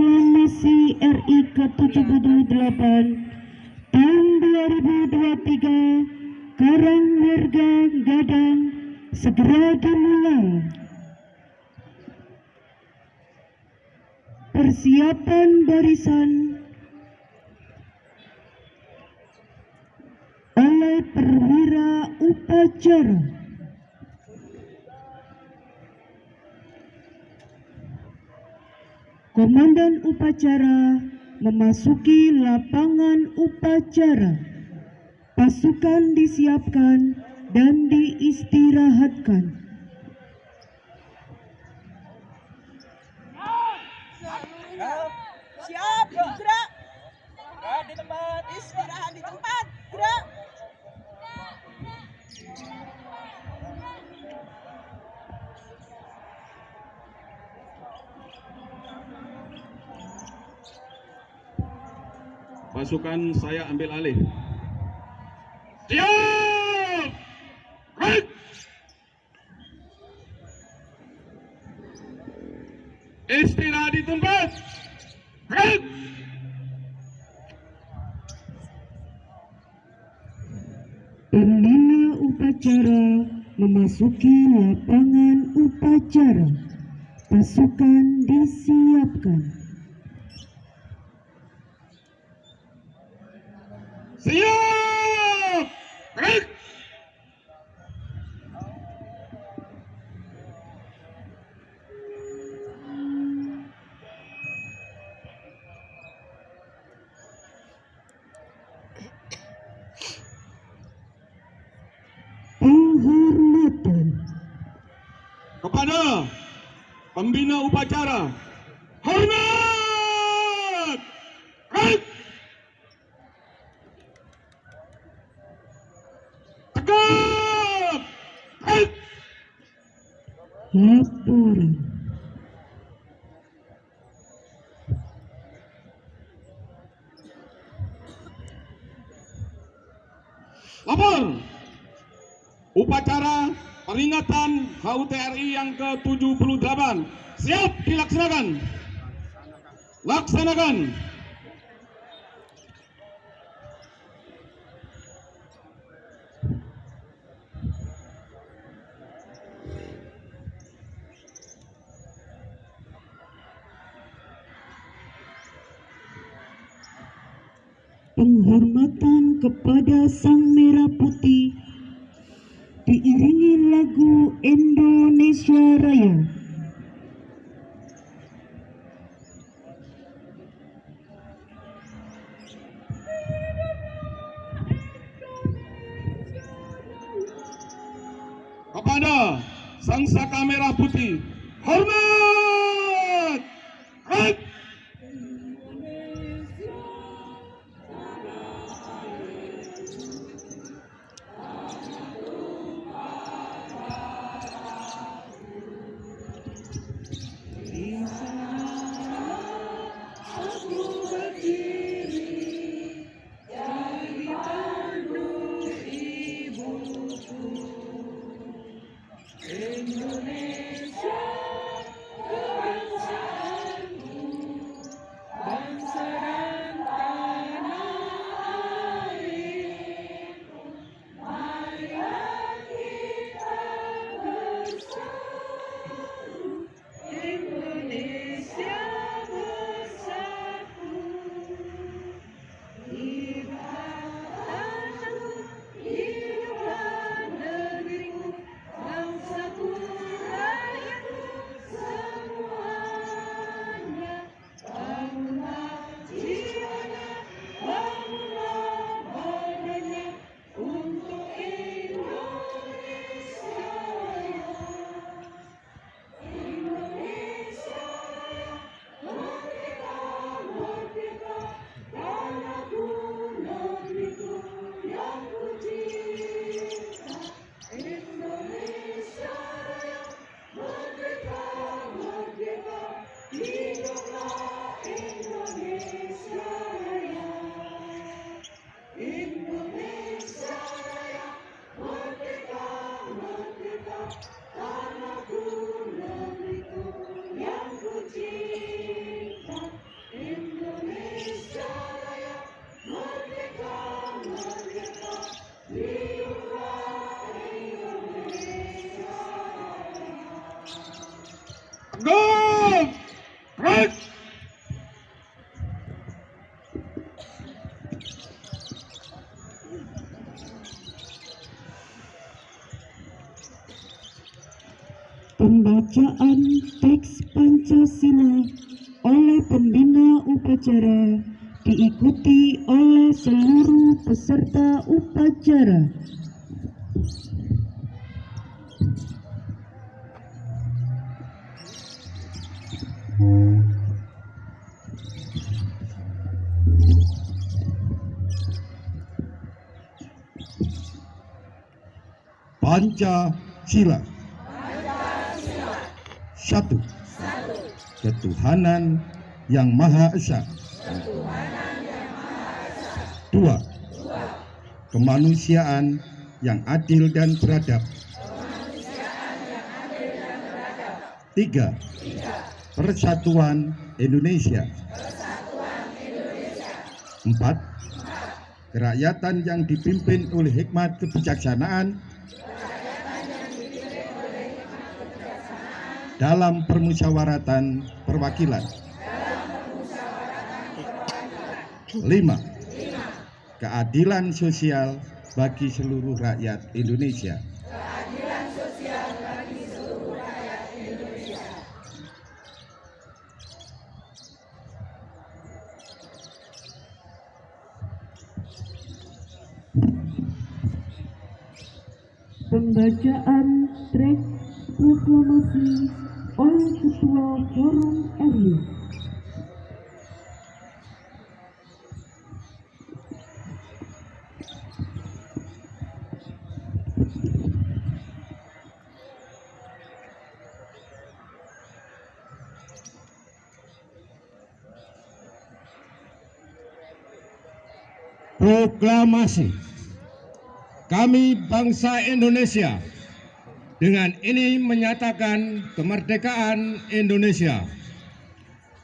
Proklamasi RI ke-78 tahun 2023 Karang Warga Gadang segera dimulai. Persiapan barisan oleh perwira upacara. Komandan upacara memasuki lapangan upacara. Pasukan disiapkan dan diistirahatkan. Siap, gerak. Gerak di tempat, istirahat di tempat, gerak. Pasukan saya ambil alih. Siap! Baik! Istirahat di tempat. Baik! Pembina upacara memasuki lapangan upacara. Pasukan disiapkan. Siap! Baik! Penghormatan Kepada pembina upacara. Hormat! Baik! Tegap! Baik! laporan. Lapor. Upacara peringatan HUT RI yang ke-78 siap dilaksanakan. Laksanakan. Penghormatan kepada Sang Merah Putih diiringi lagu Indonesia Raya. Kepada Sang Saka Merah Putih, hormat! Baik! Pembacaan teks Pancasila oleh pembina upacara diikuti oleh seluruh peserta upacara. Pancasila. Satu. Ketuhanan yang Maha Esa. Dua. Kemanusiaan yang adil dan beradab. Tiga. Persatuan Indonesia. Empat. Kerakyatan yang dipimpin oleh hikmat kebijaksanaan dalam permusyawaratan perwakilan. 5. Keadilan sosial bagi seluruh rakyat Indonesia. Pembacaan teks proklamasi oleh Ketua Forum RI. Proklamasi. Kami bangsa Indonesia dengan ini menyatakan kemerdekaan Indonesia.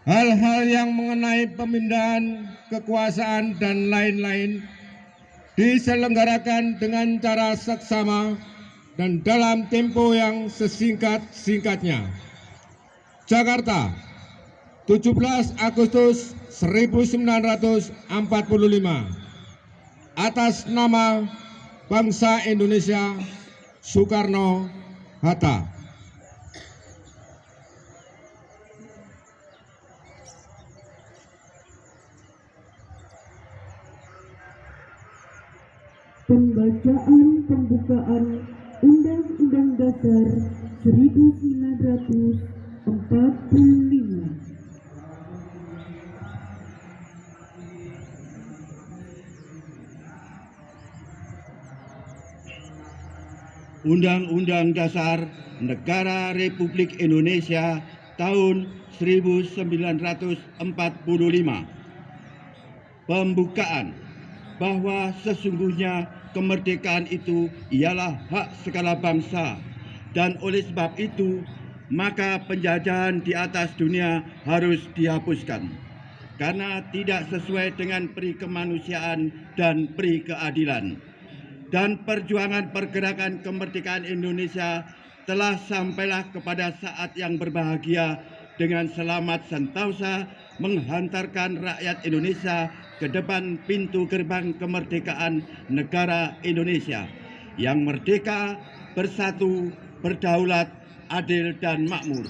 Hal-hal yang mengenai pemindahan kekuasaan dan lain-lain diselenggarakan dengan cara seksama dan dalam tempo yang sesingkat-singkatnya. Jakarta, 17 Agustus 1945. Atas nama bangsa Indonesia, Soekarno-Hatta. Pembacaan pembukaan Undang-Undang Dasar 1945. Undang-Undang Dasar Negara Republik Indonesia tahun 1945. Pembukaan bahwa sesungguhnya kemerdekaan itu ialah hak segala bangsa, dan oleh sebab itu maka penjajahan di atas dunia harus dihapuskan karena tidak sesuai dengan peri kemanusiaan dan peri keadilan. Dan perjuangan pergerakan kemerdekaan Indonesia telah sampailah kepada saat yang berbahagia dengan selamat sentosa menghantarkan rakyat Indonesia ke depan pintu gerbang kemerdekaan negara Indonesia yang merdeka, bersatu, berdaulat, adil dan makmur.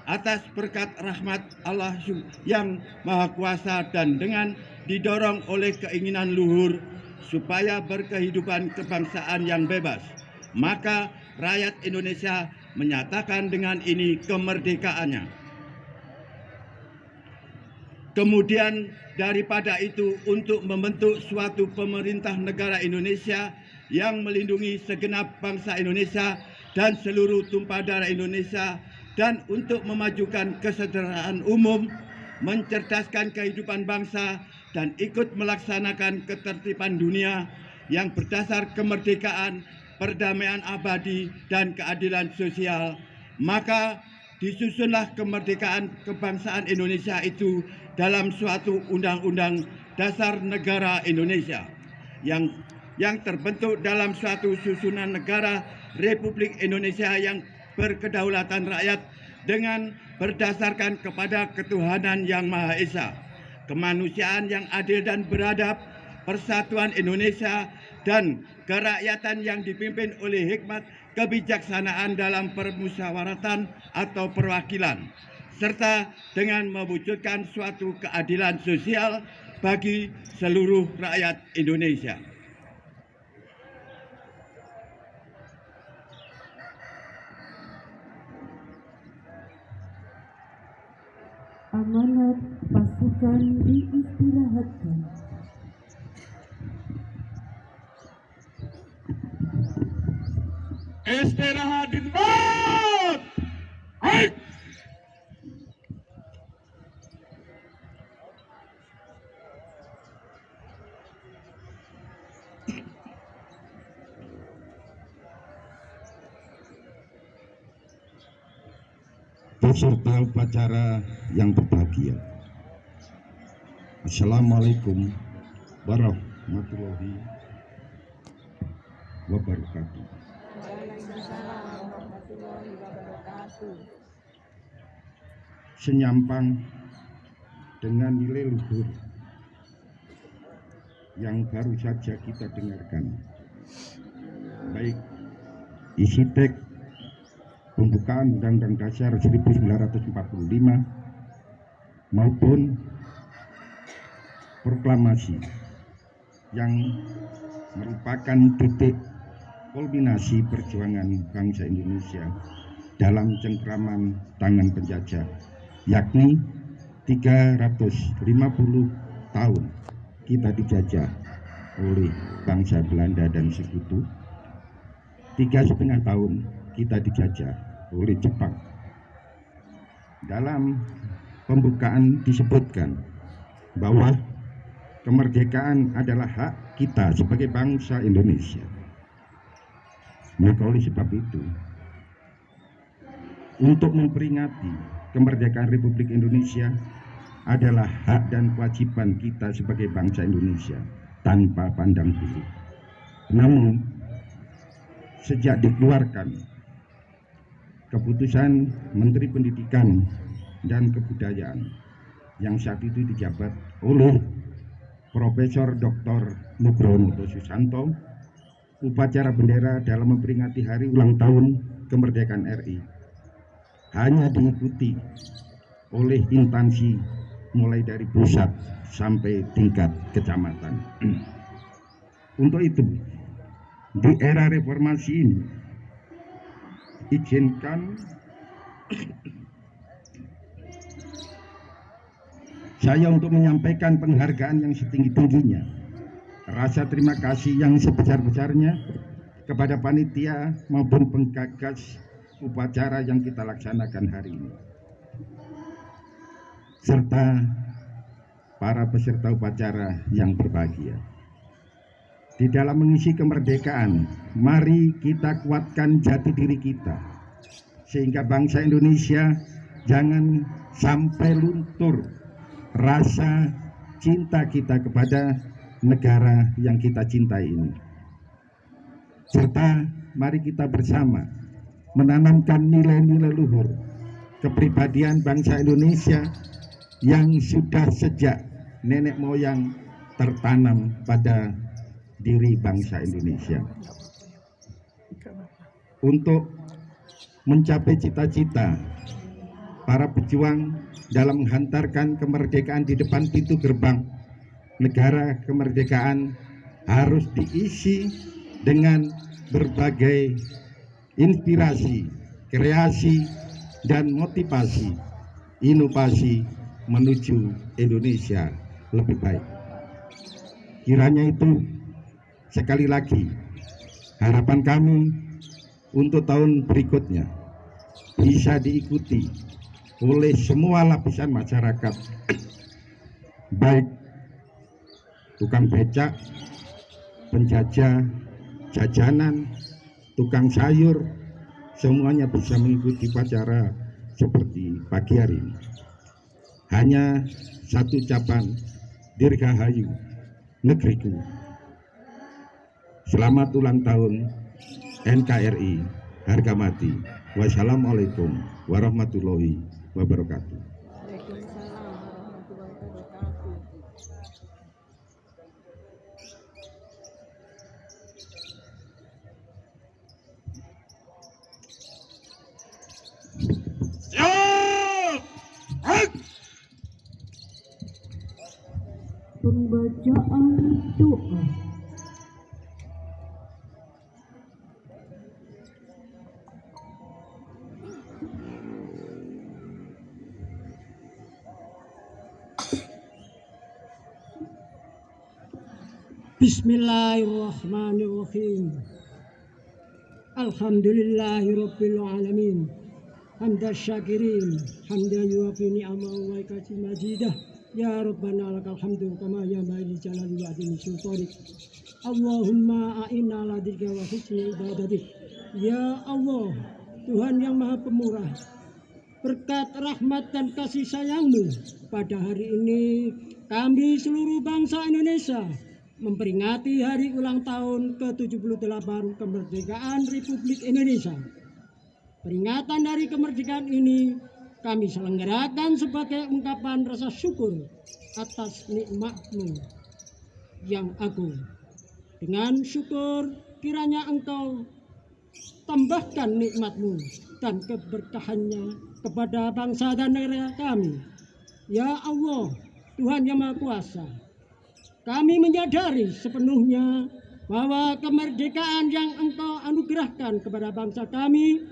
Atas berkat rahmat Allah yang Maha Kuasa dan dengan didorong oleh keinginan luhur supaya berkehidupan kebangsaan yang bebas, maka rakyat Indonesia menyatakan dengan ini kemerdekaannya. Kemudian daripada itu, untuk membentuk suatu pemerintah negara Indonesia yang melindungi segenap bangsa Indonesia dan seluruh tumpah darah Indonesia, dan untuk memajukan kesejahteraan umum, mencerdaskan kehidupan bangsa, dan ikut melaksanakan ketertiban dunia yang berdasar kemerdekaan, perdamaian abadi, dan keadilan sosial, maka disusunlah kemerdekaan kebangsaan Indonesia itu dalam suatu undang-undang dasar negara Indonesia yang terbentuk dalam suatu susunan negara Republik Indonesia yang berkedaulatan rakyat dengan berdasarkan kepada ketuhanan yang Maha Esa, kemanusiaan yang adil dan beradab, persatuan Indonesia, dan kerakyatan yang dipimpin oleh hikmat kebijaksanaan dalam permusyawaratan atau perwakilan, serta dengan mewujudkan suatu keadilan sosial bagi seluruh rakyat Indonesia. Amanat pasukan diistirahatkan. Istirahat di tempat. Baik. Peserta upacara yang berbahagia, Assalamualaikum warahmatullahi wabarakatuh. Senyampang dengan nilai luhur yang baru saja kita dengarkan, baik isi teks pembukaan Undang-Undang Dasar 1945 maupun proklamasi yang merupakan titik kulminasi perjuangan bangsa Indonesia dalam cengkraman tangan penjajah, yakni 350 tahun kita dijajah oleh bangsa Belanda dan sekutu, 3,5 tahun kita dijajah oleh Jepang. Dalam pembukaan disebutkan bahwa kemerdekaan adalah hak kita sebagai bangsa Indonesia. Maka oleh sebab itu, untuk memperingati kemerdekaan Republik Indonesia adalah hak dan kewajiban kita sebagai bangsa Indonesia tanpa pandang bulu. Namun, sejak dikeluarkan keputusan Menteri Pendidikan dan Kebudayaan yang saat itu dijabat oleh Profesor Dr. Nugroho Susanto, upacara bendera dalam memperingati hari ulang tahun kemerdekaan RI hanya diikuti oleh instansi mulai dari pusat sampai tingkat kecamatan. Untuk itu, di era reformasi ini, izinkan saya untuk menyampaikan penghargaan yang setinggi-tingginya, rasa terima kasih yang sebesar-besarnya kepada panitia maupun penggagas upacara yang kita laksanakan hari ini, serta para peserta upacara yang berbahagia. Di dalam mengisi kemerdekaan, mari kita kuatkan jati diri kita, sehingga bangsa Indonesia jangan sampai luntur rasa cinta kita kepada negara yang kita cintai ini. Serta mari kita bersama menanamkan nilai-nilai luhur kepribadian bangsa Indonesia yang sudah sejak nenek moyang tertanam pada diri bangsa Indonesia. Untuk mencapai cita-cita para pejuang dalam menghantarkan kemerdekaan di depan pintu gerbang negara kemerdekaan harus diisi dengan berbagai inspirasi, kreasi, dan motivasi, inovasi menuju Indonesia lebih baik. Kiranya itu sekali lagi harapan kami untuk tahun berikutnya bisa diikuti oleh semua lapisan masyarakat, baik tukang becak, penjajah jajanan, tukang sayur, semuanya bisa mengikuti upacara seperti pagi hari ini. Hanya satu ucapan, dirgahayu negeriku. Selamat ulang tahun NKRI, harga mati. Wassalamualaikum warahmatullahi wabarakatuh. pembacaan doa. Bismillahirrahmanirrahim. Alhamdulillahirabbil alamin. Hamdan syakirin, hamdan yuwafi ni'amahu wa yakfi majidah. Ya Rabbana lakal hamdu kama yanbaghi li jalali wajhika sultanik. Allahumma a'inna ala dzikrika wa husni ibadatik. Ya Allah, Tuhan yang Maha Pemurah, berkat rahmat dan kasih sayang-Mu, pada hari ini kami seluruh bangsa Indonesia memperingati hari ulang tahun ke-78 kemerdekaan Republik Indonesia. Peringatan hari kemerdekaan ini kami selenggarakan sebagai ungkapan rasa syukur atas nikmat-Mu yang agung. Dengan syukur kiranya Engkau tambahkan nikmat-Mu dan keberkahannya kepada bangsa dan negara kami. Ya Allah, Tuhan yang Maha Kuasa, kami menyadari sepenuhnya bahwa kemerdekaan yang Engkau anugerahkan kepada bangsa kami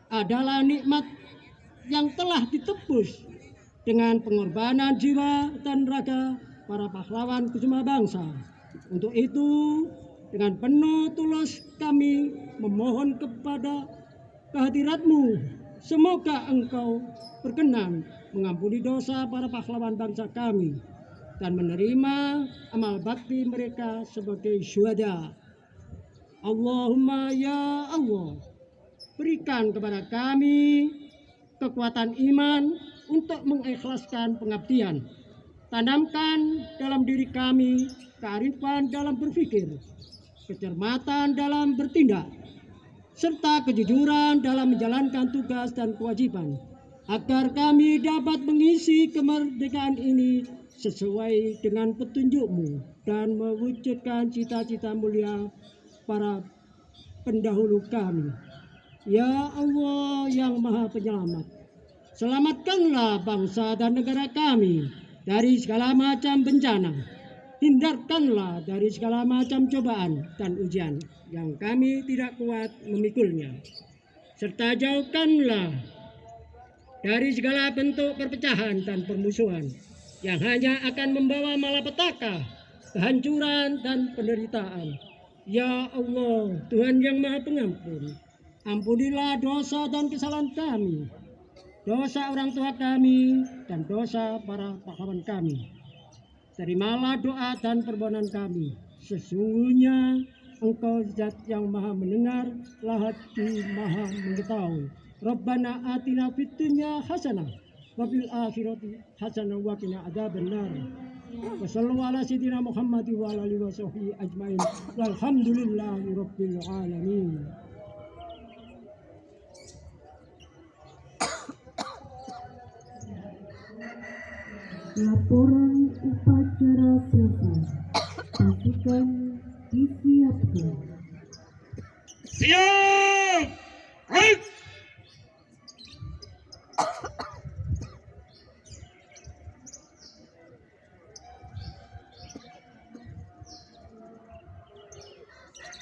adalah nikmat yang telah ditebus dengan pengorbanan jiwa dan raga para pahlawan kusuma bangsa. Untuk itu, dengan penuh tulus kami memohon kepada kehadirat-Mu, semoga Engkau berkenan mengampuni dosa para pahlawan bangsa kami dan menerima amal bakti mereka sebagai syuhada. Allahumma ya Allah, berikan kepada kami kekuatan iman untuk mengikhlaskan pengabdian. Tanamkan dalam diri kami kearifan dalam berpikir, kecermatan dalam bertindak, serta kejujuran dalam menjalankan tugas dan kewajiban, agar kami dapat mengisi kemerdekaan ini sesuai dengan petunjuk-Mu dan mewujudkan cita-cita mulia para pendahulu kami. Ya Allah yang Maha Penyelamat, selamatkanlah bangsa dan negara kami dari segala macam bencana. Hindarkanlah dari segala macam cobaan dan ujian yang kami tidak kuat memikulnya. Serta jauhkanlah dari segala bentuk perpecahan dan permusuhan yang hanya akan membawa malapetaka, kehancuran, dan penderitaan. Ya Allah, Tuhan yang Maha Pengampun, ampunilah dosa dan kesalahan kami, dosa orang tua kami, dan dosa para pahlawan kami. Terimalah doa dan permohonan kami. Sesungguhnya Engkau Zat yang Maha Mendengar, Lahadi Maha Mengetahui. Rabbana atina fid dunya hasanah wa fil akhirati hasanah wa qina adzabannar. Wa sallallahu ala sayyidina Muhammad wa ala alihi wa sahbihi ajmain. Walhamdulillahi rabbil alamin. Laporan upacara selesai. Pasukan disiapkan. Siap! Baik!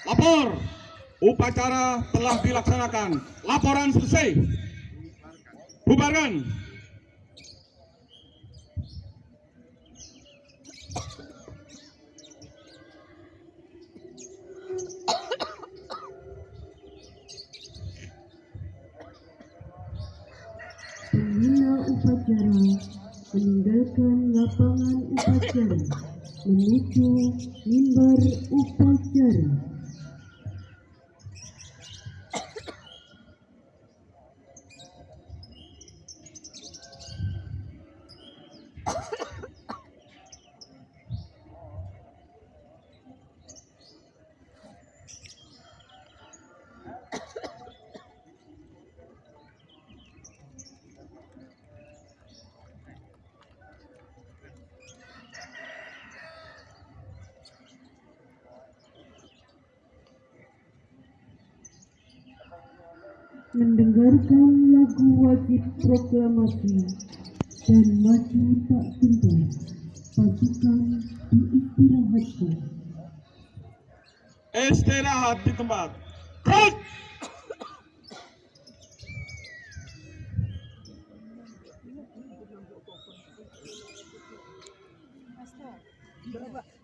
Lapor, upacara telah dilaksanakan. Laporan selesai. Bubarkan. Pembina upacara meninggalkan lapangan upacara menuju mimbar upacara. Mendengarkan lagu wajib proklamasi dan maju tak gentar, pasukan diistirahatkan. Istirahat di tempat. Berapa?